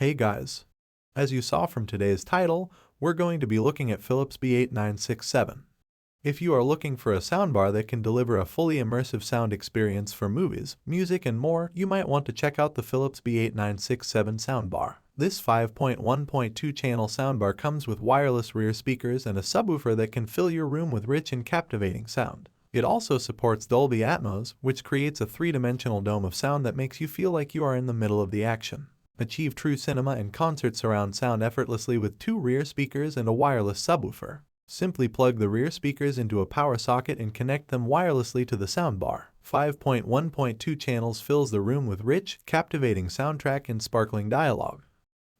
Hey guys! As you saw from today's title, we're going to be looking at Philips B8967. If you are looking for a soundbar that can deliver a fully immersive sound experience for movies, music and more, you might want to check out the Philips B8967 soundbar. This 5.1.2 channel soundbar comes with wireless rear speakers and a subwoofer that can fill your room with rich and captivating sound. It also supports Dolby Atmos, which creates a three-dimensional dome of sound that makes you feel like you are in the middle of the action. Achieve true cinema and concert surround sound effortlessly with 2 rear speakers and a wireless subwoofer. Simply plug the rear speakers into a power socket and connect them wirelessly to the soundbar. 5.1.2 channels fills the room with rich, captivating soundtrack and sparkling dialogue.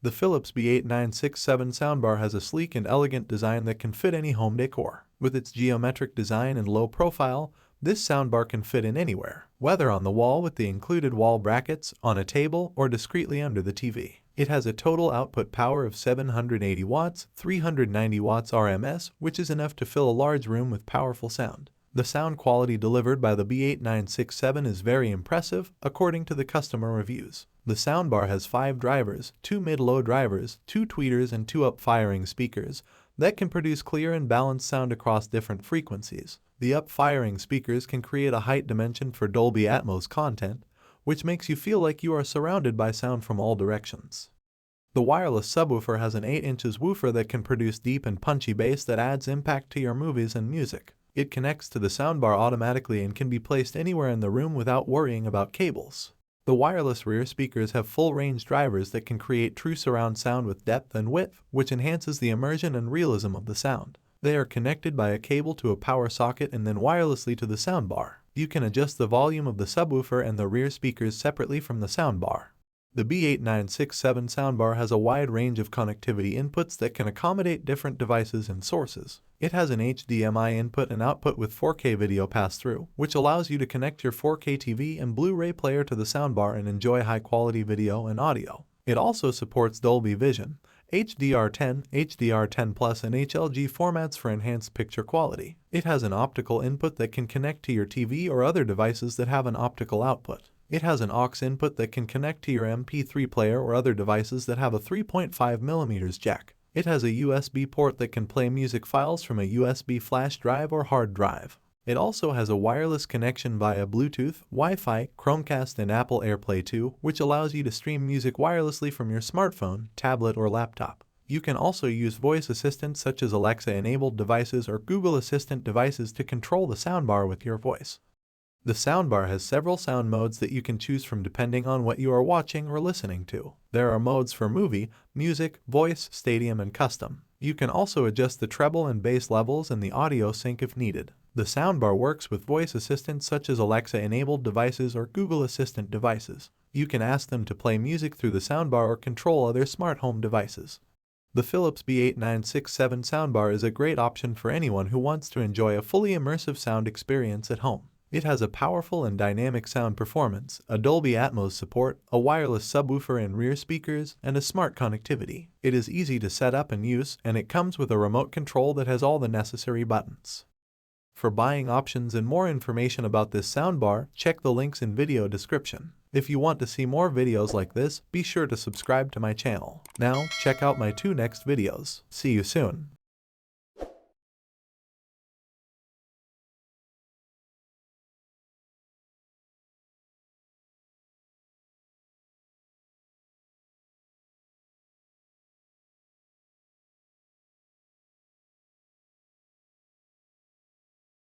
The Philips B8967 soundbar has a sleek and elegant design that can fit any home decor. With its geometric design and low profile, this soundbar can fit in anywhere, whether on the wall with the included wall brackets, on a table, or discreetly under the TV. It has a total output power of 780 watts, 390 watts RMS, which is enough to fill a large room with powerful sound. The sound quality delivered by the B8967 is very impressive, according to the customer reviews. The soundbar has 5 drivers, 2 mid-low drivers, 2 tweeters, and 2 up-firing speakers that can produce clear and balanced sound across different frequencies. The up-firing speakers can create a height dimension for Dolby Atmos content, which makes you feel like you are surrounded by sound from all directions. The wireless subwoofer has an 8 inches woofer that can produce deep and punchy bass that adds impact to your movies and music. It connects to the soundbar automatically and can be placed anywhere in the room without worrying about cables. The wireless rear speakers have full-range drivers that can create true surround sound with depth and width, which enhances the immersion and realism of the sound. They are connected by a cable to a power socket and then wirelessly to the soundbar. You can adjust the volume of the subwoofer and the rear speakers separately from the soundbar. The B8967 soundbar has a wide range of connectivity inputs that can accommodate different devices and sources. It has an HDMI input and output with 4K video pass-through, which allows you to connect your 4K TV and Blu-ray player to the soundbar and enjoy high-quality video and audio. It also supports Dolby Vision, HDR10, HDR10 Plus, and HLG formats for enhanced picture quality. It has an optical input that can connect to your TV or other devices that have an optical output. It has an aux input that can connect to your MP3 player or other devices that have a 3.5mm jack. It has a USB port that can play music files from a USB flash drive or hard drive. It also has a wireless connection via Bluetooth, Wi-Fi, Chromecast, and Apple AirPlay 2, which allows you to stream music wirelessly from your smartphone, tablet, or laptop. You can also use voice assistants such as Alexa-enabled devices or Google Assistant devices to control the soundbar with your voice. The soundbar has several sound modes that you can choose from depending on what you are watching or listening to. There are modes for movie, music, voice, stadium, and custom. You can also adjust the treble and bass levels and the audio sync if needed. The soundbar works with voice assistants such as Alexa-enabled devices or Google Assistant devices. You can ask them to play music through the soundbar or control other smart home devices. The Philips B8967 soundbar is a great option for anyone who wants to enjoy a fully immersive sound experience at home. It has a powerful and dynamic sound performance, a Dolby Atmos support, a wireless subwoofer and rear speakers, and a smart connectivity. It is easy to set up and use, and it comes with a remote control that has all the necessary buttons. For buying options and more information about this soundbar, check the links in video description. If you want to see more videos like this, be sure to subscribe to my channel. Now, check out my 2 next videos. See you soon.